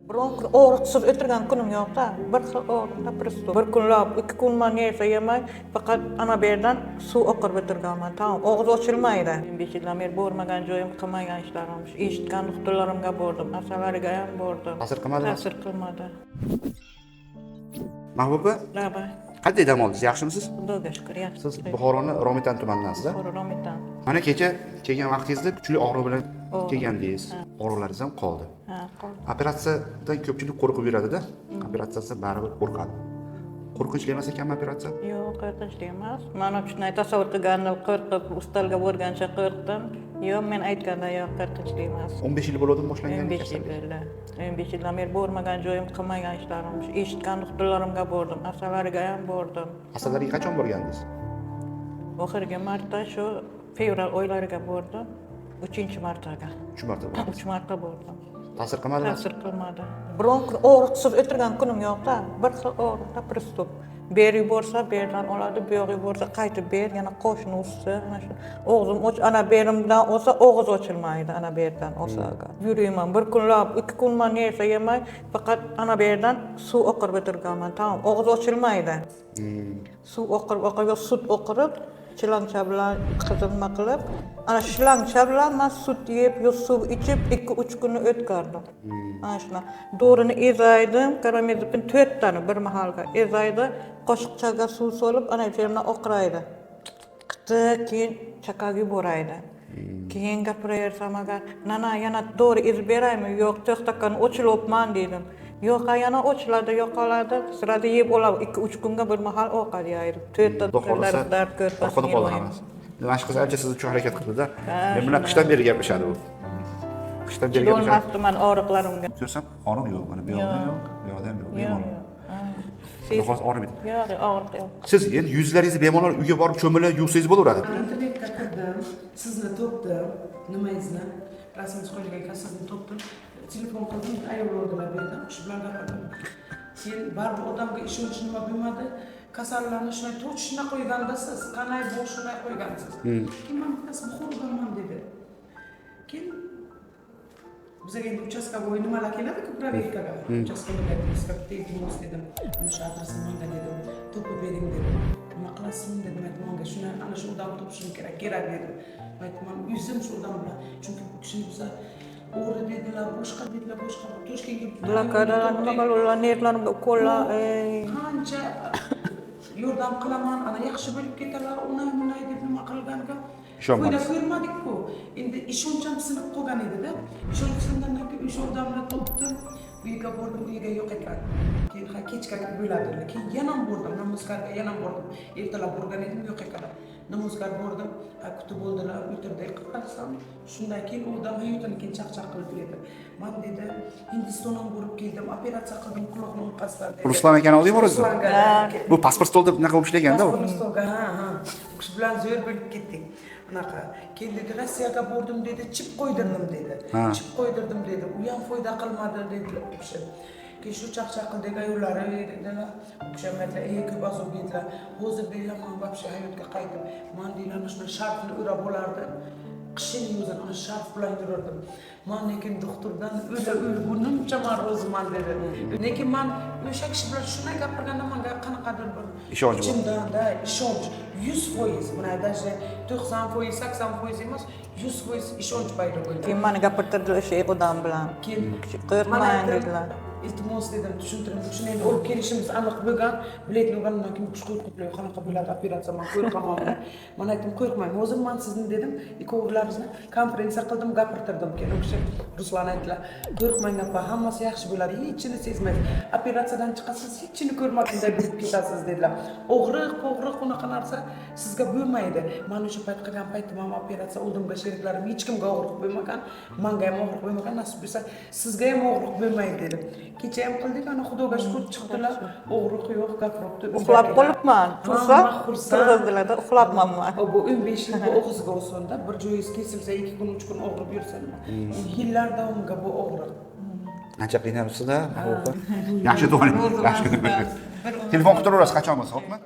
Biron kun og'riqsiz o'tirgan kunim yo'q-da. Bir xil og'riqda pриступ. Bir kunlab, 2 kun man yesa yemay, faqat ana berdan suv oqirib o'tirganman. Tamam, og'iz ochilmaydi. 5 yildan beri bormagan joyim, qilmagan ishlarim, eshitgan nuqtalarimga bordim, asalariga ham bordim. Ta'sir qilmadi? Ta'sir qilmadi. Mahbuba, Laba, qanday dam oldingiz? Yaxshimisiz? Xudoga shukr, yaxshi. Siz Buxoroning Romitan tumanidasiz-a? Romitan. Mana kecha kelgan vaqtingizda kuchli og'riq bilan Oh. kelgandingiz. Og'riqlaringiz ham qoldi. Ha, qoldi. Operatsiyadan ko'pchilik qo'rqib yuradi-da. Operatsiyasi baribir qo'rqadi. Qo'rqinchli emas ekanmi operatsiya? Yo'q, qo'rqinchli emas. Mana shunday tasavvur qilgandim, qo'rqib, ustalga borgancha qo'rqdim. Yo'q, men aytganda yo'q, qo'rqinchli emas. 15 yil bo'ladi boshlangan 15 yil bo'ldi. 15 yildan beri bormagan joyim, qilmagan ishlarim, eshitgan nuqtalarimga bordim, asalariga ham bordim. Asalariga qachon borgandingiz? Oxirgi marta shu fevral oylariga bordim. 3-martaga. 3 marta bordingiz. 3 marta bordim. Ta'sir qilmadimi? Ta'sir qilmadi. Biron kun og'riqsiz o'tirgan kunim yo'q-da. Bir xil og'riqda pриступ. Beri borsa, berdan oladi, bu yoqqa borsa, qaytib ber, yana qo'shni ursa, ana shu og'zim ana berimdan olsa, og'iz ochilmaydi, ana berdan olsa. Yurayman, bir kunlab, 2 kun man yesa yemay, faqat ana berdan suv oqirib o'tirganman. Tamam, og'iz ochilmaydi. Suv oqirib, sut oqirib, shilangcha bilan qizilma qilib, ana shilangcha bilan men sut yeb, yo suv ichib 2-3 kunni o'tkardim. Ana shuna dorini ezaydim, karamezepin 4 tani bir mahalga ezaydi, qoshiqchaga suv solib, ana yerdan oqiraydi. Qiti keyin chaqaga boraydi. Keyin gapiraversam agar, "Nana, yana dori ezib beraymi? Yo'q, to'xtakan, ochilibman" dedim. Yo'q, yana ochiladi, yo'qoladi. Sirada yeb oladi. 2-3 kunga bir mahal ovqat yeydi. 4 ta do'konlar dard ko'rib orqada qoldi hammasi. Mana shu qiz ancha siz uchun harakat qildi-da. Men bilan qishdan beri gaplashadi u. Qishdan beri gaplashadi. Bo'lmasdi men og'riqlarimga. Ko'rsam, og'riq yo'q, mana bu yoqda yo'q, bu yoqda ham yo'q. Yo'q. Hozir og'rimaydi. Yo'q, og'riq yo'q. Siz endi yuzlaringizni bemalol uyga borib cho'milib yuvsangiz bo'laveradi. Internetga kirdim, sizni topdim, nimangizni, rasmingiz qo'yilgan ekan, sizni topdim. Telefon qildim, ayol o'rdilar berdim, shu bilan gapirdim. Keyin baribir odamga ishonch nima bo'lmadi. Kasallarni shunday to'chishni qo'yganda siz qanday boshini qo'ygansiz. Keyin men bittasi Buxorodanman dedi. Keyin bizga endi uchastkovoy nimalar keladi-ku, proverkaga. Uchastkovoyga tegdingiz dedim. Mana shu adresni menga dedim, topib bering dedim. Nima qilasizmi dedim, menga shuni ana shu odam topishim kerak dedim. Aytdim, o'zim shu odam bilan, chunki bu kishini biza o'g'ri dedilar, boshqa Toshkentga Blokadalar, nima qiladilar, nervlarimga ukollar, qancha yordam qilaman, ana yaxshi bo'lib ketalar, unay deb nima qilganiga foyda ko'rmadik-ku. Endi ishonchim sinib qolgan edi-da. Ishonchimdan keyin o'sha odamni topdim, uyga bordim, uyga yo'q ekan. Keyin kechga bo'ladi. Keyin yana bordim, namozgarga yana bordim. Ertalab borgan edim, yo'q ekan. Namozgar bordim, kutib oldilar, o'tirdik, qarasam, shundan keyin u odam hayotini keyin chaqchaq qilib berdi. Men dedi, Hindistondan borib keldim, operatsiya qildim, quloqni o'qasidan dedi. Ruslan akani oldingiz borasiz? Bu pasport stolda bunaqa bo'lib ishlaganda u. Pasport stolga, ha. Shu bilan zo'r bo'lib ketdik. Unaqa. Keyin dedi, Rossiyaga bordim dedi, chip qo'ydirdim dedi. Chip qo'ydirdim dedi. U ham foyda qilmadi dedilar. Keyin shu chaqchaq qildik, ayollari dedilar. O'shamatlar, ko'p azob yedilar. Hozir deyman, вообще hayotga qaytib, men deyman, shuna sharfni o'rab olardi. Qishning o'zini ana sharf bilan yurardim. Men lekin doktordan o'lgunimcha men roziman dedi. Lekin men o'sha kishi bilan shunday gapirganda menga qanaqadir bir ishonch bor. Ichimda ishonch 100%, buni даже 90%, 80% emas, 100% ishonch paydo bo'ldi. keyin meni gapirtirdilar o'sha odam bilan. Keyin Qo'rqmang dedilar. iltimos dedim, tushuntiring. Shuni endi olib kelishimiz aniq bo'lgan, bilet olgandan keyin qo'rqib qanaqa bo'ladi operatsiya, men qo'rqaman. Men aytdim, qo'rqmang. Hozir men sizni dedim, ikkovlaringizni konferensiya qildim, gapirtirdim. Keyin o'sha Ruslan aytdilar, qo'rqmang apa, hammasi yaxshi bo'ladi, hech nima sezmaysiz. Operatsiyadan chiqasiz, hech nima ko'rmaganday bo'lib ketasiz dedilar. Og'riq, unaqa narsa sizga bo'lmaydi. Men o'sha payt qilgan paytda men operatsiya oldimga sheriklarim hech kimga og'riq bo'lmagan, menga ham og'riq bo'lmagan, nasib bo'lsa sizga ham og'riq bo'lmaydi dedim. Kecha ham qildik, ana Xudoga shukr chiqdilar. Og'riq yo'q, gapiribdi. Uxlab qolibman. Tursa, turg'izdilarda uxlabman men. Bu 15 yil bu og'izga o'sonda, bir joyingiz kesilsa 2 kun, 3 kun og'rib yursa nima. Yillar davomida bu og'riq. Ancha qiynalibsiz-da, Mahbuba. Yaxshi to'g'ri. Telefon qilib turaverasiz qachon bo'lsa, xo'pmi?